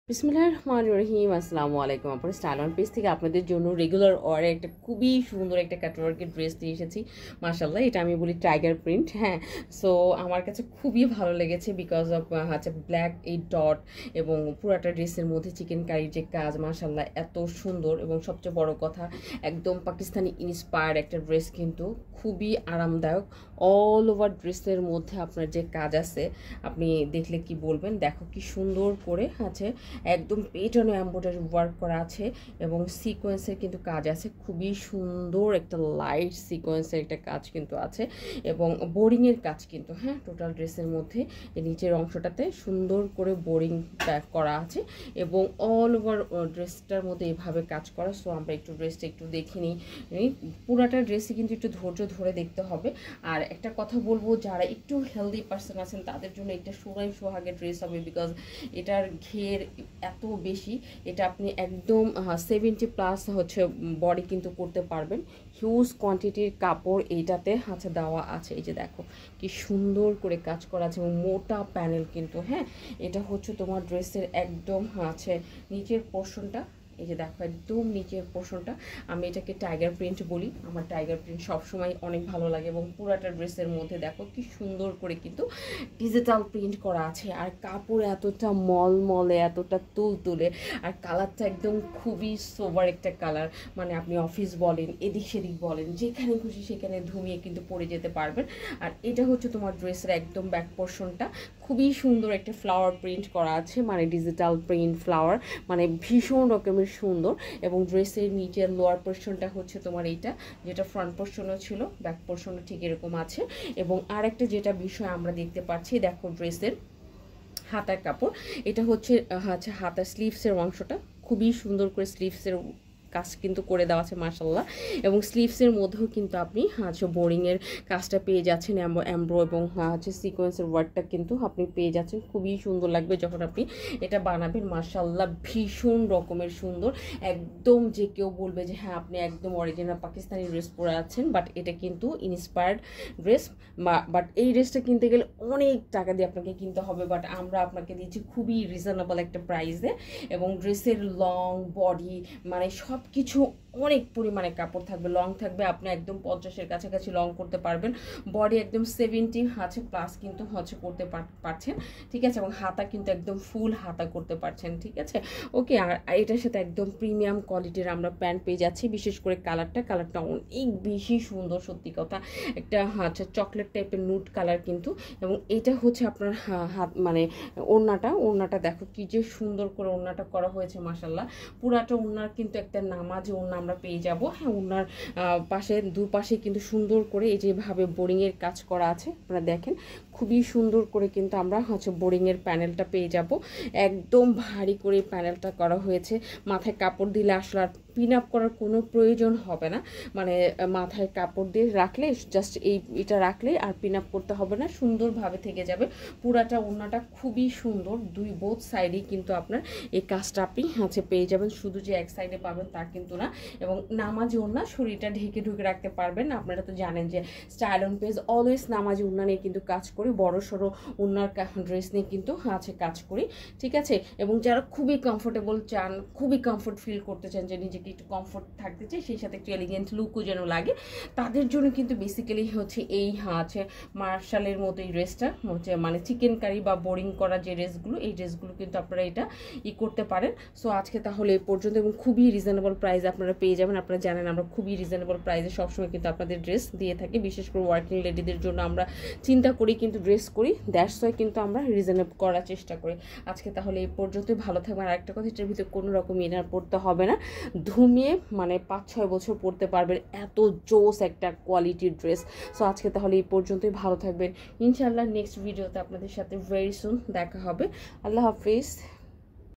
বিসমিল্লাহির রহমানির রহিম। আসসালামু আলাইকুম। আপনার স্টাইল অন পেজ থেকে আপনাদের জন্য রেগুলার ওয়ারে একটা খুবই সুন্দর একটা কাটওয়ার্কের ড্রেস নিয়ে এসেছি। মাশাআল্লাহ, এটা আমি বলি টাইগার প্রিন্ট। হ্যাঁ, সো আমার কাছে খুবই ভালো লেগেছে বিকজ অফ হচ্ছে ব্ল্যাক এই ডট এবং পুরাটা ড্রেসের মধ্যে চিকেন কারির যে কাজ, মাশাআল্লাহ এত সুন্দর। এবং সবচেয়ে বড় কথা, একদম পাকিস্তানি ইন্সপায়ার্ড একটা ড্রেস, কিন্তু খুবই আরামদায়ক। অল ওভার ড্রেসের মধ্যে আপনার যে কাজ আছে, আপনি দেখলে কি বলবেন। দেখো কি সুন্দর করে আছে, একদম পেটনে এমব্রয়ডারি ওয়ার্ক করা আছে এবং সিকোয়েন্সের কিন্তু কাজ আছে। খুবই সুন্দর একটা লাইট সিকোয়েন্সের একটা কাজ কিন্তু আছে এবং বোরিংয়ের কাজ কিন্তু, হ্যাঁ, টোটাল ড্রেসের মধ্যে নিচের অংশটাতে সুন্দর করে বোরিং করা আছে এবং অল ওভার ড্রেসটার মধ্যে এভাবে কাজ করা। সো আমরা একটু ড্রেসটা একটু দেখে নিই। পুরাটা ড্রেসই কিন্তু একটু ধৈর্য ধরে দেখতে হবে। আর একটা কথা বলবো, যারা একটু হেলদি পার্সন আছেন তাদের জন্য একটা সোহাগের ড্রেস হবে, বিকজ এটার ঘের এত বেশি। এটা আপনি একদম 70+ হচ্ছে বডি কিন্তু করতে পারবেন। হিউজ কোয়ান্টিটির কাপড় এইটাতে দেওয়া আছে। এই যে দেখো কি সুন্দর করে কাজ করা আছে এবং মোটা প্যানেল কিন্তু। হ্যাঁ, এটা হচ্ছে তোমার ড্রেসের একদম নিচের পোর্শনটা। এই যে দেখো একদম নিচের পোর্শনটা। আমি এটাকে টাইগার প্রিন্ট বলি। আমার টাইগার প্রিন্ট সবসময় অনেক ভালো লাগে এবং পুরাটা ড্রেসের মধ্যে দেখো কি সুন্দর করে কিন্তু ডিজিটাল প্রিন্ট করা আছে। আর কাপড় এতটা মলমলে, এতটা তুলতুলে, আর কালারটা একদম খুবই সোবার একটা কালার। মানে আপনি অফিস বলেন, এদিক সেদিক বলেন, যেখানে খুশি সেখানে ধুমিয়ে কিন্তু পরে যেতে পারবেন। আর এটা হচ্ছে তোমার ড্রেসের একদম ব্যাক পোর্শনটা। খুবই সুন্দর একটা ফ্লাওয়ার প্রিন্ট করা আছে, মানে ডিজিটাল প্রিন্ট ফ্লাওয়ার, মানে ভীষণ রকমের সুন্দর। এবং ড্রেসের নিচের লোয়ার পোর্শনটা হচ্ছে তোমার এইটা, যেটা ফ্রন্ট পোর্শনও ছিল, ব্যাক পোর্শনও ঠিক এরকম আছে। এবং আরেকটা যেটা বিষয় আমরা দেখতে পাচ্ছি, দেখো ড্রেসের হাতার কাপড়। এটা হচ্ছে হাতার স্লিভসের অংশটা। খুবই সুন্দর করে স্লিভসের কাজ কিন্তু করে দেওয়া আছে মাশাআল্লাহ। এবং স্লিভসের মধ্যেও কিন্তু আপনি বোরিংয়ের কাজটা পেয়ে যাচ্ছেন, এমব্রো এবং সিকোয়েন্সের ওয়ার্কটা কিন্তু আপনি পেয়ে যাচ্ছেন। খুবই সুন্দর লাগবে যখন আপনি এটা বানাবেন। মাশাআল্লাহ ভীষণ রকমের সুন্দর। একদম যে কেউ বলবে যে হ্যাঁ আপনি একদম অরিজিনাল পাকিস্তানি ড্রেস পরে আছেন, বাট এটা কিন্তু ইন্সপায়ার্ড ড্রেস। বাট এই ড্রেসটা কিনতে গেলে অনেক টাকা দিয়ে আপনাকে কিনতে হবে, বাট আমরা আপনাকে দিচ্ছি খুবই রিজনেবল একটা প্রাইসে। এবং ড্রেসের লং বডি, মানে সব কিছু অনেক পরিমাণে কাপড় থাকবে, লং থাকবে। আপনি একদম 50-এর কাছাকাছি লং করতে পারবেন। বডি একদম 70+ কিন্তু করতে পারছেন, ঠিক আছে। এবং হাতা কিন্তু একদম ফুল হাতা করতে পারছেন, ঠিক আছে, ওকে। আর এটার সাথে একদম প্রিমিয়াম কোয়ালিটির আমরা প্যান্ট পেয়ে যাচ্ছি। বিশেষ করে কালারটা অনেক বেশি সুন্দর, সত্যি কথা। একটা চকলেট টাইপের নুট কালার কিন্তু। এবং এটা হচ্ছে আপনার হাত, মানে ওড়নাটা দেখো কি যে সুন্দর করে ওড়নাটা করা হয়েছে মাশাআল্লাহ। পুরাটা ওড়নার কিন্তু একটা নামাজি ওড়না আমরা পেয়ে যাব। হ্যাঁ, ওড়নার পাশে দুপাশে কিন্তু সুন্দর করে এই যেভাবে বোরিংয়ের কাজ করা আছে, আপনারা দেখেন খুবই সুন্দর করে কিন্তু আমরা বোরিংয়ের প্যানেলটা পেয়ে যাব। একদম ভারী করে প্যানেলটা করা হয়েছে। মাথায় কাপড় দিলে আসলে আর পিন আপ করার কোনো প্রয়োজন হবে না। মানে মাথায় কাপড় দিয়ে রাখলে জাস্ট এটা রাখলে আর পিন আপ করতে হবে না, সুন্দরভাবে থেকে যাবে। পুরাটা ওড়নাটা খুবই সুন্দর, বোথ সাইডেই কিন্তু আপনার এই কাজটা আপনি পেয়ে যাবেন। শুধু যে এক সাইডে পাবেন তা কিন্তু না। এবং নামাজি ওড়না, শরীরটা ঢেকে রাখতে পারবেন। আপনারা তো জানেন যে স্টাইল অন পেজ অলওয়েজ নামাজি ওড়না নিয়ে কিন্তু কাজ করি, বড় সড়ো ওড়নার ড্রেস নিয়ে কিন্তু কাজ করি, ঠিক আছে। এবং যারা খুবই কমফোর্টেবল চান, খুবই কমফোর্ট ফিল করতে চান, যে নিজেকে একটু কমফোর্ট থাকতে চাই, সেই সাথে একটু এলিগেন্ট লুকও যেন লাগে, তাদের জন্য কিন্তু বেসিক্যালি এই মার্শালের মতো এই ড্রেসটা মানে চিকেন কারি বা বোরিং করা যে ড্রেসগুলো, এই ড্রেসগুলো কিন্তু আপনারা এটা করতে পারেন। সো আজকে তাহলে এই পর্যন্ত। এবং খুবই রিজনেবল প্রাইস আপনারা পেয়ে যাবেন। আপনারা জানেন আমরা খুবই রিজনেবল প্রাইসে সবসময় কিন্তু আপনাদের ড্রেস দিয়ে থাকি। বিশেষ করে ওয়ার্কিং লেডিদের জন্য আমরা চিন্তা করি কিন্তু ড্রেস করি, দ্যাটস ওয়াই কিন্তু আমরা রিজনেবল করার চেষ্টা করি। আজকে তাহলে এই পর্যন্তই। ভালো থাকবেন। আর একটা কথা, এটার ভিতরে কোনো রকম ইনার পড়তে হবে না, ধুমিয়ে মানে 5-6 বছর পরতে পারবেন, এত জোস একটা কোয়ালিটির ড্রেস। সো আজকে তাহলে এই পর্যন্তই। ভালো থাকবেন। ইনশাআল্লাহ নেক্সট ভিডিওতে আপনাদের সাথে ভেরি সুন দেখা হবে। আল্লাহ হাফিজ।